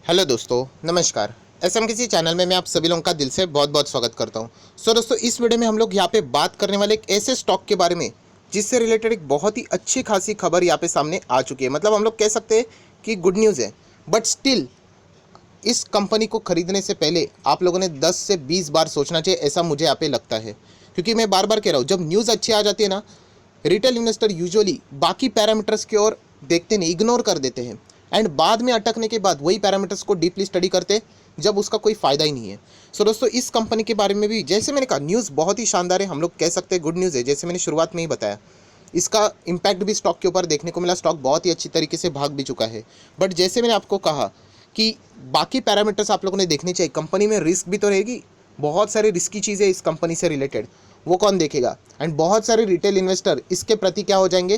Hello दोस्तों, नमस्कार। SM किसी चैनल में मैं आप सभी लोगों का दिल से बहुत बहुत स्वागत करता हूं। दोस्तों, इस वीडियो में हम लोग यहाँ पे बात करने वाले एक ऐसे स्टॉक के बारे में जिससे रिलेटेड एक बहुत ही अच्छी खासी खबर यहाँ पे सामने आ चुकी है। मतलब हम लोग कह सकते हैं कि गुड न्यूज़ है, बट स्टिल इस कंपनी को खरीदने से पहले आप लोगों ने 10 से 20 बार सोचना चाहिए, ऐसा मुझे यहाँ पे लगता है। क्योंकि मैं बार बार कह रहा हूँ, जब न्यूज़ अच्छी आ जाती है ना, रिटेल इन्वेस्टर यूजुअली बाकी पैरामीटर्स की ओर देखते नहीं, इग्नोर कर देते हैं एंड बाद में अटकने के बाद वही पैरामीटर्स को डीपली स्टडी करते हैं जब उसका कोई फ़ायदा ही नहीं है। सो दोस्तों, इस कंपनी के बारे में भी जैसे मैंने कहा, न्यूज़ बहुत ही शानदार है, हम लोग कह सकते हैं गुड न्यूज़ है। जैसे मैंने शुरुआत में ही बताया, इसका इम्पैक्ट भी स्टॉक के ऊपर देखने को मिला, स्टॉक बहुत ही अच्छी तरीके से भाग भी चुका है। बट जैसे मैंने आपको कहा कि बाकी पैरामीटर्स आप लोगों ने देखने चाहिए। कंपनी में रिस्क भी तो रहेगी, बहुत सारी रिस्की चीज़ें इस कंपनी से रिलेटेड, वो कौन देखेगा। एंड बहुत सारे रिटेल इन्वेस्टर इसके प्रति क्या हो जाएंगे,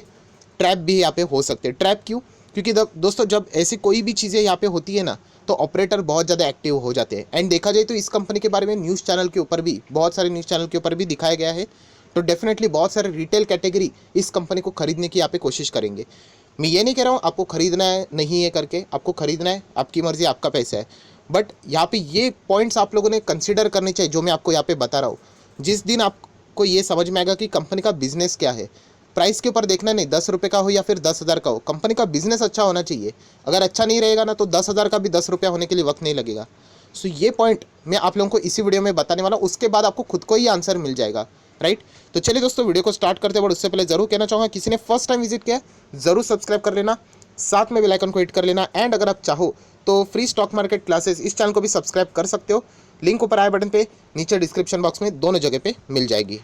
ट्रैप भी यहाँ पे हो सकते हैं। ट्रैप क्यों? क्योंकि दोस्तों, जब ऐसी कोई भी चीज़ें यहाँ पे होती है ना, तो ऑपरेटर बहुत ज़्यादा एक्टिव हो जाते हैं। एंड देखा जाए तो इस कंपनी के बारे में न्यूज़ चैनल के ऊपर भी, बहुत सारे न्यूज़ चैनल के ऊपर भी दिखाया गया है। तो डेफिनेटली बहुत सारे रिटेल कैटेगरी इस कंपनी को खरीदने की यहाँ पे कोशिश करेंगे। मैं ये नहीं कह रहा हूँ आपको खरीदना है नहीं है करके, आपको खरीदना है, आपकी मर्जी, आपका पैसा है। बट यहाँ पे ये पॉइंट्स आप लोगों ने कंसिडर करने चाहिए जो मैं आपको यहाँ पे बता रहा हूँ। जिस दिन आपको ये समझ में आएगा कि कंपनी का बिजनेस क्या है, प्राइस के ऊपर देखना नहीं, 10 रुपये का हो या फिर 10,000 का हो, कंपनी का बिजनेस अच्छा होना चाहिए। अगर अच्छा नहीं रहेगा ना, तो 10,000 का भी 10 रुपया होने के लिए वक्त नहीं लगेगा। सो ये पॉइंट मैं आप लोगों को इसी वीडियो में बताने वाला हूँ, उसके बाद आपको खुद को ही आंसर मिल जाएगा, राइट। तो चलिए दोस्तों, वीडियो को स्टार्ट करते हैं। बट उससे पहले जरूर कहना चाहूँगा, किसी ने फर्स्ट टाइम विजिट किया है जरूर सब्सक्राइब कर लेना, साथ में बेल आइकन को हिट कर लेना। एंड अगर आप चाहो तो फ्री स्टॉक मार्केट क्लासेस इस चैनल को भी सब्सक्राइब कर सकते हो। लिंक ऊपर आए बटन पे, नीचे डिस्क्रिप्शन बॉक्स में, दोनों जगह पे मिल जाएगी।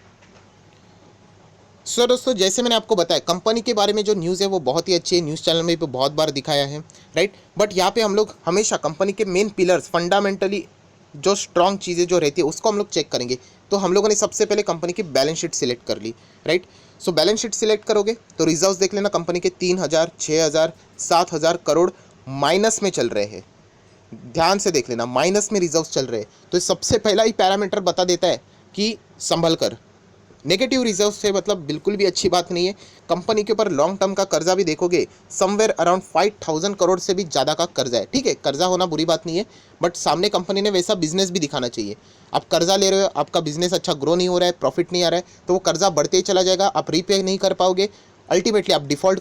सो दोस्तों, जैसे मैंने आपको बताया, कंपनी के बारे में जो न्यूज़ है वो बहुत ही अच्छी है, न्यूज़ चैनल में भी बहुत बार दिखाया है, राइट। बट यहाँ पे हम लोग हमेशा कंपनी के मेन पिलर्स, फंडामेंटली जो स्ट्रॉन्ग चीज़ें जो रहती है उसको हम लोग चेक करेंगे। तो हम लोगों ने सबसे पहले कंपनी की बैलेंस शीट सिलेक्ट कर ली, right. So balance sheet select करोगे तो रिजर्व्स देख लेना, कंपनी के 3,000, 6,000, 7,000 करोड़ माइनस में चल रहे हैं। ध्यान से देख लेना, माइनस में रिजर्व्स चल रहे हैं। तो सबसे पहला ही पैरामीटर बता देता है कि संभल कर। नेगेटिव रिजर्व से मतलब बिल्कुल भी अच्छी बात नहीं है। कंपनी के ऊपर लॉन्ग टर्म का कर्जा भी देखोगे, समवेयर अराउंड 5,000 करोड़ से भी ज़्यादा का कर्जा है। ठीक है, कर्जा होना बुरी बात नहीं है, बट सामने कंपनी ने वैसा बिजनेस भी दिखाना चाहिए। आप कर्जा ले रहे हो, आपका बिजनेस अच्छा ग्रो नहीं हो रहा है, प्रॉफिट नहीं आ रहा है, तो वो कर्जा बढ़ते ही चला जाएगा, आप रीपे नहीं कर पाओगे, अल्टीमेटली आप डिफ़ॉल्ट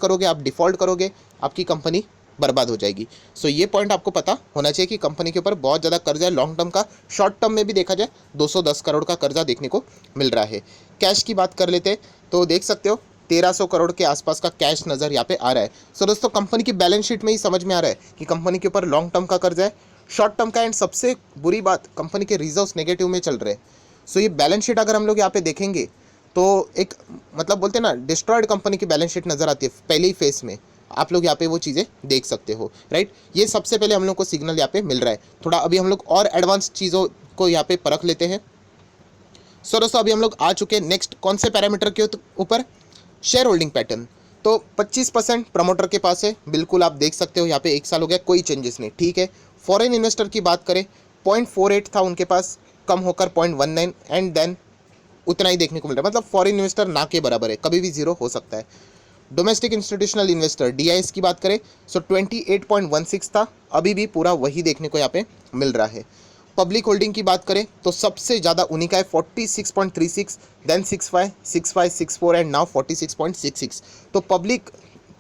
करोगे, आपकी कंपनी बर्बाद हो जाएगी। सो ये पॉइंट आपको पता होना चाहिए कि कंपनी के ऊपर बहुत ज़्यादा कर्जा है लॉन्ग टर्म का। शॉर्ट टर्म में भी देखा जाए 210 करोड़ का कर्जा देखने को मिल रहा है। कैश की बात कर लेते हैं तो देख सकते हो 1,300 करोड़ के आसपास का कैश नज़र यहाँ पे आ रहा है। सो दोस्तों, कंपनी की बैलेंस शीट में ही समझ में आ रहा है कि कंपनी के ऊपर लॉन्ग टर्म का कर्जा है, शॉर्ट टर्म का। एंड सबसे बुरी बात, कंपनी के रिजर्व्स नेगेटिव में चल रहे हैं। सो ये बैलेंस शीट अगर हम लोग यहाँ पे देखेंगे तो एक मतलब बोलते हैं ना, डिस्ट्रॉयड कंपनी की बैलेंस शीट नज़र आती है पहले ही फेस में। आप लोग यहाँ पे वो चीज़ें देख सकते हो, राइट। ये सबसे पहले हम लोग को सिग्नल यहाँ पे मिल रहा है। थोड़ा अभी हम लोग और एडवांस चीज़ों को यहाँ पे परख लेते हैं। सो दोस्तों, अभी हम लोग आ चुके हैं नेक्स्ट कौन से पैरामीटर के ऊपर, शेयर होल्डिंग पैटर्न। तो 25% प्रमोटर के पास है, बिल्कुल आप देख सकते हो यहाँ पे 1 साल हो गया, कोई चेंजेस नहीं, ठीक है। फॉरेन इन्वेस्टर की बात करें, 0.48 था उनके पास, कम होकर 0.19, एंड देन उतना ही देखने को मिल रहा है। मतलब फॉरेन इन्वेस्टर ना के बराबर है, कभी भी जीरो हो सकता है। डोमेस्टिक इंस्टीट्यूशनल इन्वेस्टर डीआईएस की बात करें, सो 28.16 था, अभी भी पूरा वही देखने को यहाँ पे मिल रहा है। पब्लिक होल्डिंग की बात करें तो सबसे ज़्यादा उन्हीं का है, 46.36, देन 65, 65, 64 एंड नाउ 46.66। तो पब्लिक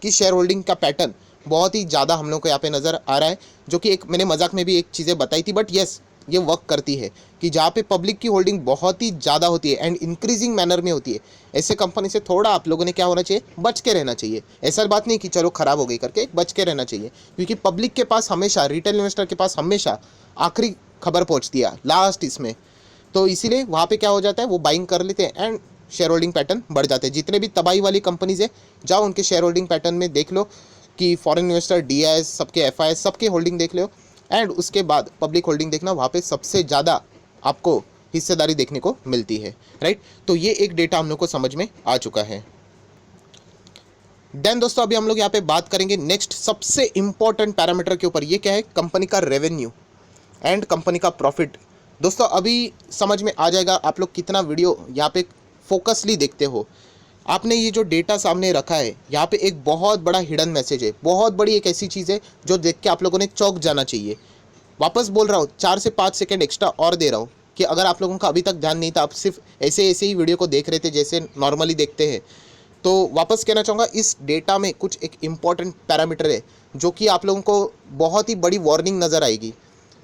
की शेयर होल्डिंग का पैटर्न बहुत ही ज़्यादा हम लोग को यहाँ पे नज़र आ रहा है, जो कि एक मैंने मजाक में भी एक चीज़ें बताई थी, बट येस, ये वर्क करती है कि जहाँ पे पब्लिक की होल्डिंग बहुत ही ज़्यादा होती है एंड इंक्रीजिंग मैनर में होती है, ऐसे कंपनी से थोड़ा आप लोगों ने क्या होना चाहिए, बच के रहना चाहिए। ऐसा बात नहीं कि चलो ख़राब हो गई करके, बच के रहना चाहिए। क्योंकि पब्लिक के पास हमेशा, रिटेल इन्वेस्टर के पास हमेशा आखिरी खबर पहुंचती है, लास्ट इसमें। तो इसीलिए वहाँ पे क्या हो जाता है, वो बाइंग कर लेते हैं एंड शेयर होल्डिंग पैटर्न बढ़ जाते हैं। जितने भी तबाही वाली कंपनीज है, जाओ उनके शेयर होल्डिंग पैटर्न में देख लो कि फॉरेन इन्वेस्टर, डीआईएस, सबके एफआईएस, सबके होल्डिंग देख लो, एंड उसके बाद पब्लिक होल्डिंग देखना, वहाँ पे सबसे ज़्यादा आपको हिस्सेदारी देखने को मिलती है, राइट। तो ये एक डेटा हम लोग को समझ में आ चुका है। देन दोस्तों, अभी हम लोग यहाँ पे बात करेंगे नेक्स्ट सबसे इंपॉर्टेंट पैरामीटर के ऊपर। ये क्या है, कंपनी का रेवेन्यू एंड कंपनी का प्रॉफिट। दोस्तों, अभी समझ में आ जाएगा आप लोग कितना वीडियो यहाँ पे फोकसली देखते हो। आपने ये जो डेटा सामने रखा है, यहाँ पे एक बहुत बड़ा हिडन मैसेज है, बहुत बड़ी एक ऐसी चीज़ है जो देख के आप लोगों ने चौंक जाना चाहिए। वापस बोल रहा हूँ, 4 से 5 सेकंड एक्स्ट्रा और दे रहा हूँ कि अगर आप लोगों का अभी तक ध्यान नहीं था, आप सिर्फ ऐसे ऐसे ही वीडियो को देख रहे थे जैसे नॉर्मली देखते हैं, तो वापस कहना चाहूँगा इस डेटा में कुछ एक इम्पॉर्टेंट पैरामीटर है जो कि आप लोगों को बहुत ही बड़ी वार्निंग नज़र आएगी।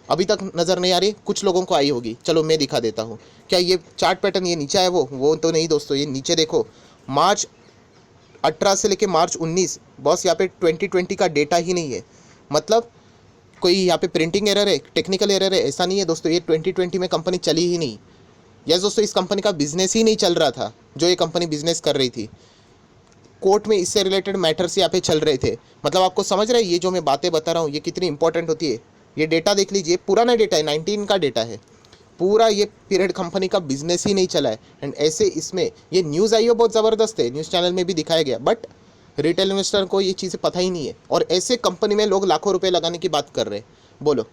अभी तक नज़र नहीं आ रही, कुछ लोगों को आई होगी। चलो मैं दिखा देता हूँ। क्या ये चार्ट पैटर्न ये नीचे है वो तो नहीं दोस्तों, ये नीचे देखो, मार्च 18 से लेके मार्च 19, बॉस यहाँ पे 2020 का डेटा ही नहीं है। मतलब कोई यहाँ पे प्रिंटिंग एरर है, टेक्निकल एरर है, ऐसा नहीं है दोस्तों। ये 2020 में कंपनी चली ही नहीं। यस दोस्तों, इस कंपनी का बिजनेस ही नहीं चल रहा था जो ये कंपनी बिजनेस कर रही थी। कोर्ट में इससे रिलेटेड मैटर्स यहाँ पे चल रहे थे। मतलब आपको समझ रहे हैं ये जो मैं बातें बता रहा हूँ ये कितनी इंपॉर्टेंट होती है। ये डेटा देख लीजिए, पुराना डेटा है, 19 का डेटा है। पूरा ये पीरियड कंपनी का बिजनेस ही नहीं चला है। एंड ऐसे इसमें ये न्यूज़ आई हो बहुत ज़बरदस्त है, न्यूज़ चैनल में भी दिखाया गया, बट रिटेल इन्वेस्टर को ये चीज़ें पता ही नहीं है। और ऐसे कंपनी में लोग लाखों रुपए लगाने की बात कर रहे हैं, बोलो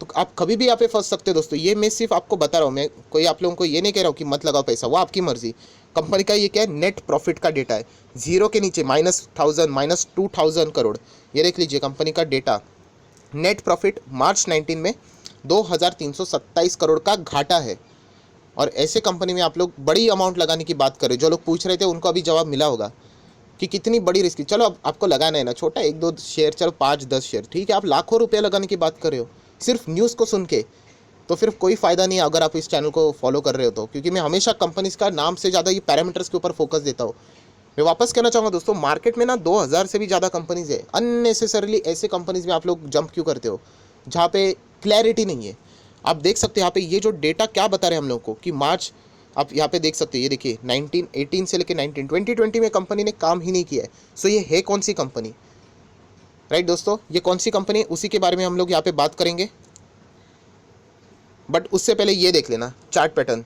तो आप कभी भी यहाँ पे फंस सकते हो दोस्तों। ये मैं सिर्फ आपको बता रहा हूँ, मैं कोई आप लोगों को ये नहीं कह रहा हूँ कि मत लगाओ पैसा, वो आपकी मर्जी। कंपनी का ये क्या है, नेट प्रॉफिट का डेटा है, जीरो के नीचे -1000 -2000 करोड़। ये देख लीजिए कंपनी का डेटा, नेट प्रॉफिट मार्च 19 में 2327 करोड़ का घाटा है। और ऐसे कंपनी में आप लोग बड़ी अमाउंट लगाने की बात करें। जो लोग पूछ रहे थे उनको अभी जवाब मिला होगा कि कितनी बड़ी रिस्क। चलो अब आपको लगाना है ना छोटा 1-2 शेयर, चलो 5-10 शेयर ठीक है, आप लाखों रुपये लगाने की बात कर रहे हो सिर्फ न्यूज़ को सुन के, तो फिर कोई फ़ायदा नहीं है अगर आप इस चैनल को फॉलो कर रहे हो तो। क्योंकि मैं हमेशा कंपनीज का नाम से ज़्यादा ये पैरामीटर्स के ऊपर फोकस देता हूँ। मैं वापस कहना चाहूँगा दोस्तों, मार्केट में ना 2000 से भी ज़्यादा कंपनीज है। अननेसेसरली ऐसे कंपनीज में आप लोग जंप क्यों करते हो जहाँ पे क्लैरिटी नहीं है। आप देख सकते हो यहाँ पे ये जो डेटा क्या बता रहे हैं हम लोग को कि मार्च, आप यहाँ पे देख सकते हो, ये देखिए 1918 से लेकर 2020 में कंपनी ने काम ही नहीं किया है। सो ये है कौन सी कंपनी, राइट दोस्तों, ये कौन सी कंपनी है उसी के बारे में हम लोग यहाँ पे बात करेंगे। बट उससे पहले ये देख लेना चार्ट पैटर्न,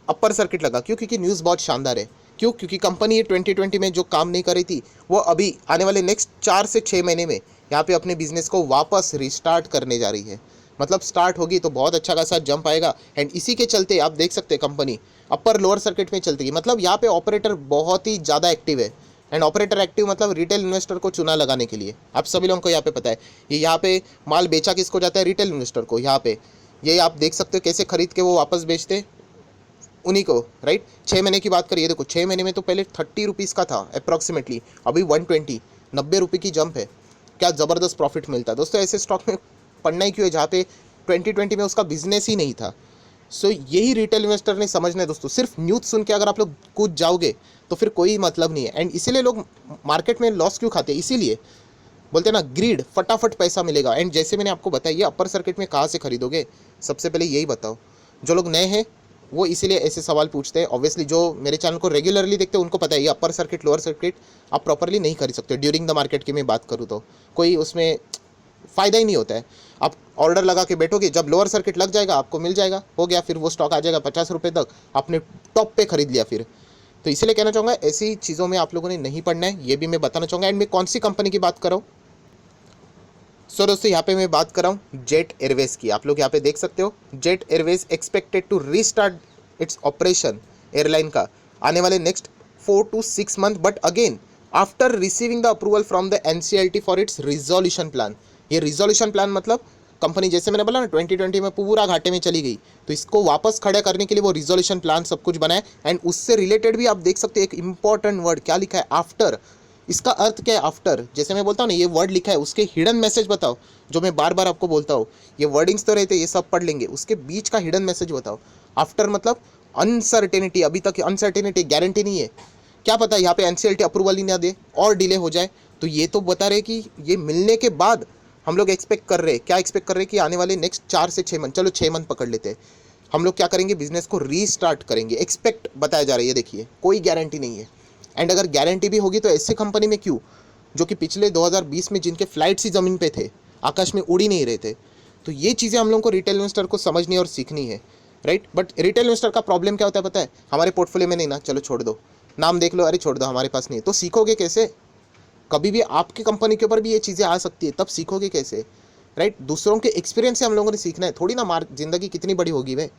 अपर सर्किट लगा क्यों, क्योंकि न्यूज़ बहुत शानदार है। क्यों, क्योंकि कंपनी ये 2020 में जो काम नहीं कर रही थी वो अभी आने वाले नेक्स्ट 4 से 6 महीने में यहाँ पे अपने बिजनेस को वापस रिस्टार्ट करने जा रही है। मतलब स्टार्ट होगी तो बहुत अच्छा खासा जंप आएगा। एंड इसी के चलते आप देख सकते हैं कंपनी अपर लोअर सर्किट में चलती है। मतलब यहाँ पे ऑपरेटर बहुत ही ज़्यादा एक्टिव है। एंड ऑपरेटर एक्टिव मतलब रिटेल इन्वेस्टर को चुना लगाने के लिए। आप सभी लोगों को यहाँ पे पता है ये यहाँ पे माल बेचा किसको जाता है, रिटेल इन्वेस्टर को। यहाँ पे ये आप देख सकते हो कैसे खरीद के वो वापस बेचते उन्हीं को, राइट। 6 महीने की बात करिए, देखो 6 महीने में तो पहले 30 रुपीज़ का था अप्रॉक्सीमेटली, अभी 120, 90 रुपये की जंप है। क्या ज़बरदस्त प्रॉफिट मिलता है दोस्तों। ऐसे स्टॉक में पढ़ना ही क्यों है जहाँ पे 2020 में उसका बिजनेस ही नहीं था। सो यही रिटेल इन्वेस्टर ने समझना है दोस्तों। सिर्फ न्यूज़ सुन के अगर आप लोग कूद जाओगे तो फिर कोई मतलब नहीं है। एंड इसीलिए लोग मार्केट में लॉस क्यों खाते हैं, इसीलिए बोलते हैं ना ग्रीड, फटाफट पैसा मिलेगा। एंड जैसे मैंने आपको बताया ये अपर सर्किट में कहाँ से खरीदोगे, सबसे पहले यही बताओ। जो लोग नए हैं वो इसीलिए ऐसे सवाल पूछते हैं। ऑब्वियसली जो मेरे चैनल को रेगुलरली देखते हैं उनको पता है ये अपर सर्किट लोअर सर्किट आप प्रॉपरली नहीं खरीद सकते। ड्यूरिंग द मार्केट की मैं बात करूँ तो कोई उसमें फ़ायदा ही नहीं होता है। आप ऑर्डर लगा के बैठोगे, जब लोअर सर्किट लग जाएगा आपको मिल जाएगा, हो गया, फिर वो स्टॉक आ जाएगा 50 रुपये तक, आपने टॉप पे खरीद लिया फिर। तो इसलिए कहना चाहूँगा ऐसी चीज़ों में आप लोगों ने नहीं पढ़ना है, ये भी मैं बताना चाहूँगा। एंड मैं कौन सी कंपनी की बात कर रहा हूँ, सो दोस्तों यहाँ पे मैं बात कर रहा हूँ जेट एयरवेज की। आप लोग यहाँ पे देख सकते हो Jet Airways expected to restart its operation airline का आने वाले next 4 to 6 month, but again after receiving the approval from the NCLT for its resolution plan. ये रिजोल्यूशन प्लान मतलब कंपनी जैसे मैंने बोला ना 2020 में पूरा घाटे में चली गई, तो इसको वापस खड़ा करने के लिए वो रिजोल्यूशन प्लान सब कुछ बनाए। एंड उससे रिलेटेड भी आप देख सकते हैं एक इंपॉर्टेंट वर्ड क्या लिखा है, आफ्टर। इसका अर्थ क्या है आफ्टर, जैसे मैं बोलता हूँ ना ये वर्ड लिखा है उसके हिडन मैसेज बताओ। जो मैं बार बार आपको बोलता हूँ ये वर्डिंग्स तो रहते ये सब पढ़ लेंगे, उसके बीच का हिडन मैसेज बताओ। आफ्टर मतलब अनसर्टेनिटी, अभी तक अनसर्टेनिटी, गारंटी नहीं है, क्या पता यहाँ पे NCLT अप्रूवल ही ना दे और डिले हो जाए। तो ये तो बता रहे कि ये मिलने के बाद हम लोग एक्सपेक्ट कर रहे हैं, क्या एक्सपेक्ट कर रहे हैं कि आने वाले नेक्स्ट 4 से 6 मंथ, चलो 6 मंथ पकड़ लेते हैं, हम लोग क्या करेंगे, बिजनेस को रीस्टार्ट करेंगे। एक्सपेक्ट बताया जा रहा है, ये देखिए कोई गारंटी नहीं है। एंड अगर गारंटी भी होगी तो ऐसे कंपनी में क्यों जो कि पिछले 2020 में जिनके फ्लाइट्स ही ज़मीन पे थे, आकाश में उड़ ही नहीं रहे थे। तो ये चीज़ें हम लोगों को रिटेल इन्वेस्टर को समझनी और सीखनी है, राइट। बट रिटेल इन्वेस्टर का प्रॉब्लम क्या होता है पता है, हमारे पोर्टफोलियो में नहीं ना, चलो छोड़ दो, नाम देख लो, अरे छोड़ दो हमारे पास नहीं, तो सीखोगे कैसे। कभी भी आपकी कंपनी के ऊपर भी ये चीज़ें आ सकती है, तब सीखोगे कैसे, राइट। दूसरों के एक्सपीरियंस से हम लोगों ने सीखना है, थोड़ी ना ज़िंदगी कितनी बड़ी होगी भाई,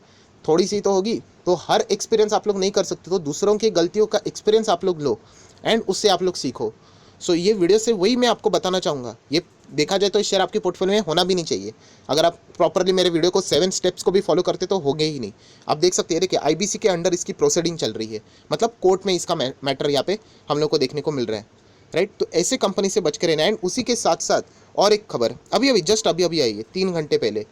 थोड़ी सी तो होगी। तो हर एक्सपीरियंस आप लोग नहीं कर सकते, तो दूसरों की गलतियों का एक्सपीरियंस आप लोग लो एंड उससे आप लोग सीखो। सो ये वीडियो से वही मैं आपको बताना चाहूँगा, ये देखा जाए तो शेयर आपके पोर्टफोलियो में होना भी नहीं चाहिए। अगर आप प्रॉपरली मेरे वीडियो को 7 स्टेप्स को भी फॉलो करते तो होंगे ही नहीं। आप देख सकते हैं, देखिए आईबीसी के अंडर इसकी प्रोसीडिंग चल रही है, मतलब कोर्ट में इसका मैटर यहाँ पे हम लोग को देखने को मिल रहा है, राइट। तो ऐसे कंपनी से बच कर रहना है। एंड उसी के साथ साथ और एक खबर अभी जस्ट अभी आई है 3 घंटे पहले,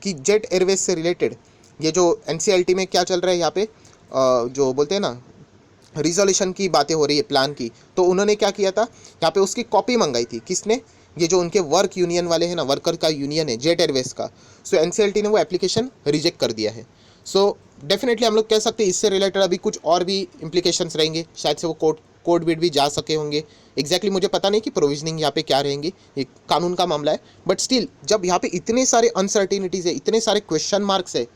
कि जेट एयरवेज से रिलेटेड ये जो एनसीएलटी में क्या चल रहा है यहाँ पे, जो बोलते हैं ना रिजोल्यूशन की बातें हो रही है, प्लान की। तो उन्होंने क्या किया था, यहाँ पे उसकी कॉपी मंगाई थी। किसने? ये जो उनके वर्क यूनियन वाले हैं ना, वर्कर का यूनियन है जेट एयरवेज का। सो एनसीएलटी ने वो एप्लीकेशन रिजेक्ट कर दिया है। सो डेफिनेटली हम लोग कह सकते हैं इससे रिलेटेड अभी कुछ और भी इम्प्लीकेशंस रहेंगे, शायद से वो कोर्ट बीट भी जा सके होंगे। एग्जैक्टली मुझे पता नहीं कि प्रोविजनिंग यहाँ पे क्या रहेंगी, ये कानून का मामला है। बट स्टिल जब यहाँ पे इतने सारे अनसर्टिनिटीज़ है, इतने सारे क्वेश्चन मार्क्स है,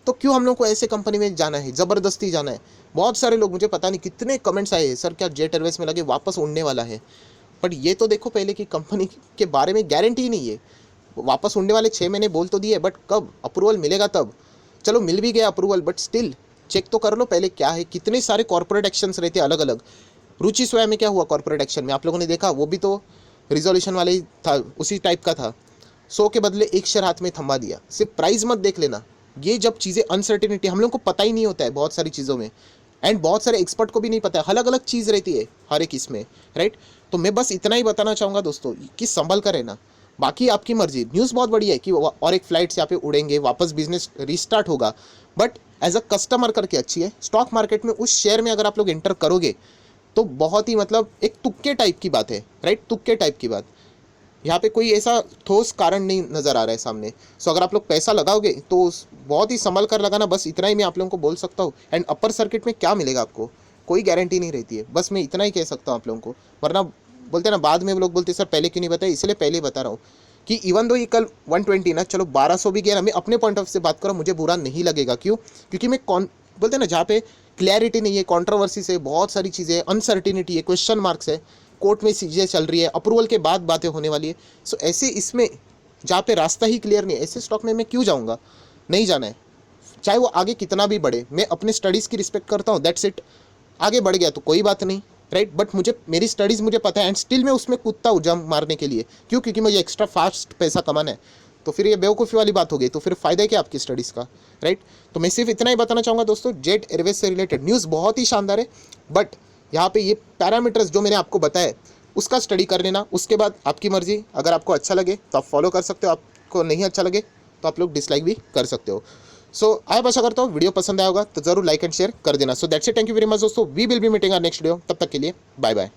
तो क्यों हम लोग को ऐसे कंपनी में जाना है, ज़बरदस्ती जाना है। बहुत सारे लोग, मुझे पता नहीं कितने कमेंट्स आए हैं, सर क्या जेट एयरवेज में लगे वापस उड़ने वाला है। बट ये तो देखो पहले कि कंपनी के बारे में गारंटी ही नहीं है। वापस उड़ने वाले 6 महीने बोल तो दिए, बट कब अप्रूवल मिलेगा तब। चलो मिल भी गया अप्रूवल, बट स्टिल चेक तो कर लो पहले क्या है। कितने सारे कॉर्पोरेट एक्शंस रहते हैं अलग अलग। रुचि सोया में क्या हुआ कॉर्पोरेट एक्शन में, आप लोगों ने देखा, वो भी तो रिजोल्यूशन वाले ही था, उसी टाइप का था। 100 के बदले 1 शेयर हाथ में थमा दिया। सिर्फ प्राइस मत देख लेना, ये जब चीज़ें अनसर्टिनिटी, हम लोग को पता ही नहीं होता है बहुत सारी चीज़ों में, एंड बहुत सारे एक्सपर्ट को भी नहीं पता है, अलग अलग चीज़ रहती है हर एक इसमें, राइट। तो मैं बस इतना ही बताना चाहूँगा दोस्तों कि संभल कर रहना, बाकी आपकी मर्जी। न्यूज़ बहुत बढ़िया है कि और एक फ्लाइट्स यहाँ पे उड़ेंगे, वापस बिजनेस रिस्टार्ट होगा, बट एज अ कस्टमर करके अच्छी है। स्टॉक मार्केट में उस शेयर में अगर आप लोग एंटर करोगे तो बहुत ही मतलब एक तुक्के टाइप की बात है, राइट, तुक्के टाइप की बात। यहाँ पे कोई ऐसा ठोस कारण नहीं नज़र आ रहा है सामने। सो अगर आप लोग पैसा लगाओगे तो बहुत ही संभल कर लगाना, बस इतना ही मैं आप लोगों को बोल सकता हूँ। एंड अपर सर्किट में क्या मिलेगा आपको, कोई गारंटी नहीं रहती है, बस मैं इतना ही कह सकता हूँ आप लोगों को। वरना बोलते ना बाद में लोग बोलते सर पहले क्यों नहीं बताया, इसलिए पहले बता रहा हूँ कि इवन दो ये कल 120 ना, चलो 1200 भी गया ना, मैं अपने पॉइंट ऑफ से बात करूँ, मुझे बुरा नहीं लगेगा। क्यों? क्योंकि मैं बोलते ना जहाँ पे क्लैरिटी नहीं है, कॉन्ट्रोवर्सी से बहुत सारी चीज़ें, अनसर्टिनिटी है, क्वेश्चन मार्क्स है, कोर्ट में चीज़ें चल रही है, अप्रूवल के बाद बातें होने वाली है। सो ऐसे इसमें जहाँ पे रास्ता ही क्लियर नहीं है, ऐसे स्टॉक में मैं क्यों जाऊँगा? नहीं जाना है, चाहे वो आगे कितना भी बढ़े। मैं अपने स्टडीज़ की रिस्पेक्ट करता हूँ, दैट्स इट। आगे बढ़ गया तो कोई बात नहीं, राइट। बट मुझे मेरी स्टडीज़ मुझे पता है, एंड स्टिल मैं उसमें कूदता हूँ जंप मारने के लिए। क्यों? क्योंकि मुझे एक्स्ट्रा फास्ट पैसा कमाना है। तो फिर ये बेवकूफ़ी वाली बात हो गई, तो फिर फ़ायदा है क्या आपकी स्टडीज़ का, राइट। तो मैं सिर्फ इतना ही बताना चाहूँगा दोस्तों, जेट एयरवेज से रिलेटेड न्यूज़ बहुत ही शानदार है, बट यहाँ पे ये पैरामीटर्स जो मैंने आपको बताया उसका स्टडी कर लेना। उसके बाद आपकी मर्जी, अगर आपको अच्छा लगे तो आप फॉलो कर सकते हो, आपको नहीं अच्छा लगे तो आप लोग डिसलाइक भी कर सकते हो। सो आई आशा करता हूँ वीडियो पसंद आया होगा, तो जरूर लाइक एंड शेयर कर देना। So that's it, thank you very much दोस्तों, we will be meeting our next video. तब तक के लिए बाय बाय।